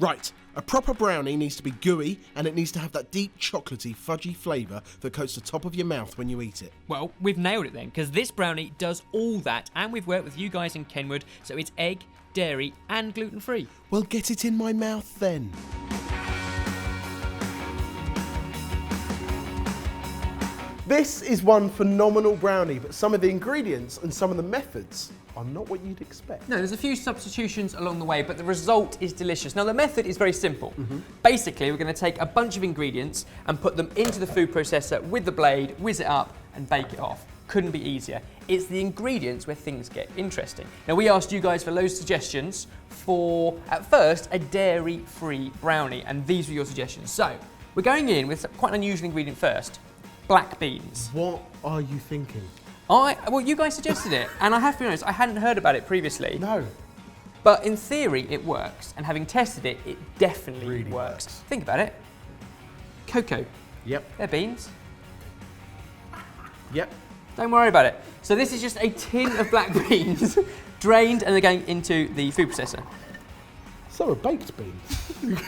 Right, a proper brownie needs to be gooey and it needs to have that deep chocolatey, fudgy flavour that coats the top of your mouth when you eat it. Well, we've nailed it then, because this brownie does all that, and we've worked with you guys in Kenwood, so it's egg, dairy and gluten-free. Well, get it in my mouth then. This is one phenomenal brownie, but some of the ingredients and some of the methods are not what you'd expect. No, there's a few substitutions along the way, but the result is delicious. Now, the method is very simple. Basically, we're going to take a bunch of ingredients and put them into the food processor with the blade, whiz it up and bake it off. Couldn't be easier. It's the ingredients where things get interesting. Now, we asked you guys for loads of suggestions for, at first, a dairy-free brownie, and these were your suggestions. So, we're going in with quite an unusual ingredient first, black beans. What are you thinking? Well, you guys suggested it, and I have to be honest, I hadn't heard about it previously. No. But in theory, it works, and having tested it, it definitely Really works. works. Think about it. Cocoa. Yep. They're beans. Yep. Don't worry about it. So this is just a tin of black beans, drained, and they're going into the food processor. So are baked beans.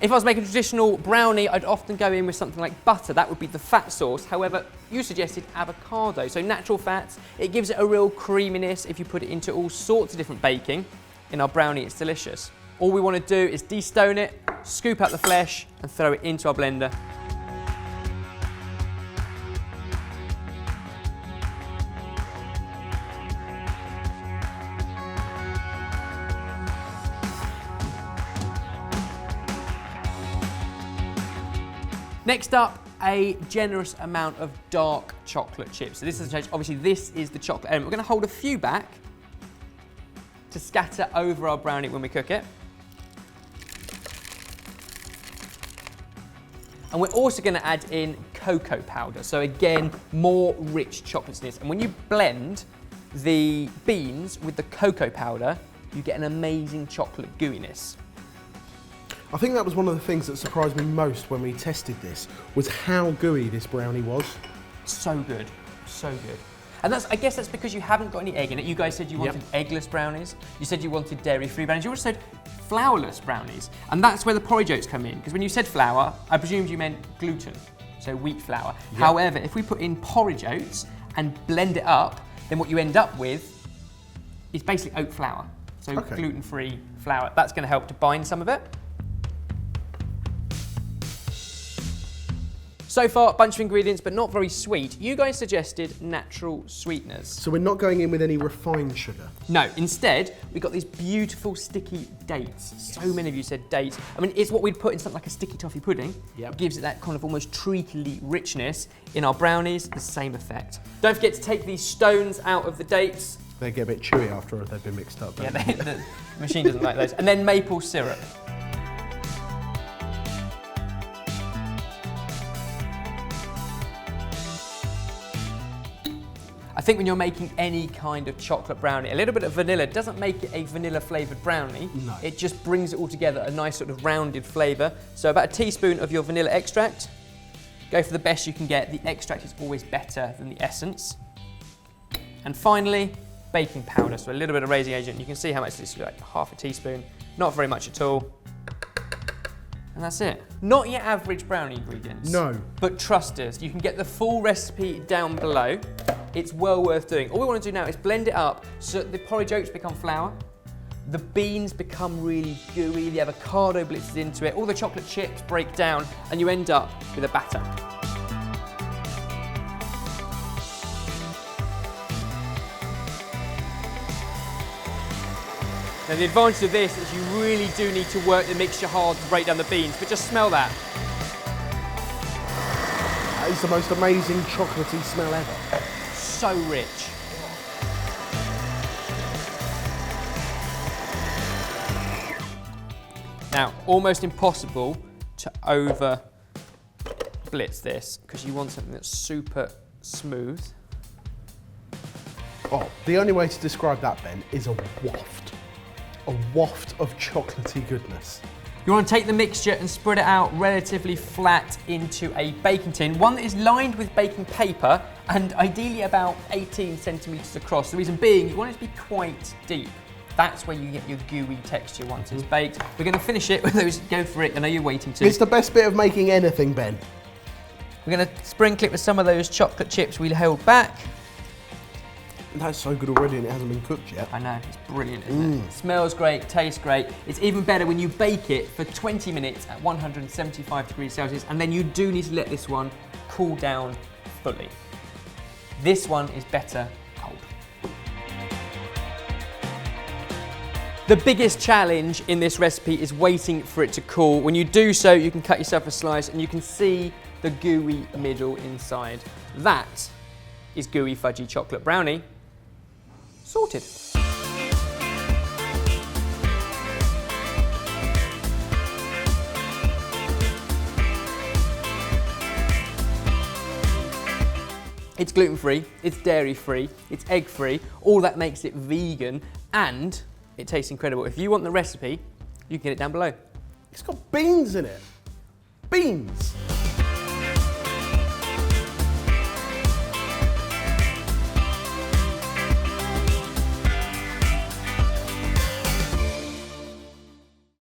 If I was making a traditional brownie, I'd often go in with something like butter. That would be the fat source. However, you suggested avocado, so natural fats. It gives it a real creaminess. If you put it into all sorts of different baking, in our brownie, it's delicious. All we want to do is de-stone it, scoop out the flesh, and throw it into our blender. Next up, a generous amount of dark chocolate chips. So this is obviously this is the chocolate element. We're going to hold a few back to scatter over our brownie when we cook it. And we're also going to add in cocoa powder. So again, more rich chocolatiness. And when you blend the beans with the cocoa powder, you get an amazing chocolate gooiness. I think that was one of the things that surprised me most when we tested this, was how gooey this brownie was. So good, so good. And I guess that's because you haven't got any egg in it. You guys said you wanted eggless brownies. You said you wanted dairy-free brownies. You also said flourless brownies. And that's where the porridge oats come in. Because when you said flour, I presumed you meant gluten, so wheat flour. Yep. However, if we put in porridge oats and blend it up, then what you end up with is basically oat flour. So gluten-free flour. That's going to help to bind some of it. So far, a bunch of ingredients, but not very sweet. You guys suggested natural sweeteners. So we're not going in with any refined sugar? No, instead, we've got these beautiful sticky dates. Yes. So many of you said dates. I mean, it's what we'd put in something like a sticky toffee pudding. Yep. It gives it that kind of almost treacle-y richness. In our brownies, the same effect. Don't forget to take these stones out of the dates. They get a bit chewy after they've been mixed up. Yeah, the machine doesn't like those. And then maple syrup. I think when you're making any kind of chocolate brownie, a little bit of vanilla doesn't make it a vanilla flavoured brownie. No. It just brings it all together, a nice sort of rounded flavour. So about a teaspoon of your vanilla extract. Go for the best you can get. The extract is always better than the essence. And finally, baking powder. So a little bit of raising agent. You can see how much this is, like half a teaspoon. Not very much at all. And that's it. Not your average brownie ingredients. No. But trust us, you can get the full recipe down below. It's well worth doing. All we want to do now is blend it up so that the porridge oats become flour, the beans become really gooey, the avocado blitzes into it, all the chocolate chips break down, and you end up with a batter. Now the advantage of this is you really do need to work the mixture hard to break down the beans, but just smell that. That is the most amazing chocolatey smell ever. So rich. Now, almost impossible to over blitz this because you want something that's super smooth. Oh, the only way to describe that, Ben, is a waft. A waft of chocolatey goodness. You want to take the mixture and spread it out relatively flat into a baking tin, one that is lined with baking paper and ideally about 18 centimetres across. The reason being, you want it to be quite deep. That's where you get your gooey texture once it's baked. We're going to finish it with those. Go for it. I know you're waiting to. It's the best bit of making anything, Ben. We're going to sprinkle it with some of those chocolate chips we held back. That's so good already and it hasn't been cooked yet. I know, it's brilliant, isn't it? It smells great, tastes great. It's even better when you bake it for 20 minutes at 175 degrees Celsius, and then you do need to let this one cool down fully. This one is better cold. The biggest challenge in this recipe is waiting for it to cool. When you do so, you can cut yourself a slice and you can see the gooey middle inside. That is gooey fudgy chocolate brownie. Sorted. It's gluten-free, it's dairy-free, it's egg-free, all that makes it vegan, and it tastes incredible. If you want the recipe, you can get it down below. It's got beans in it. Beans.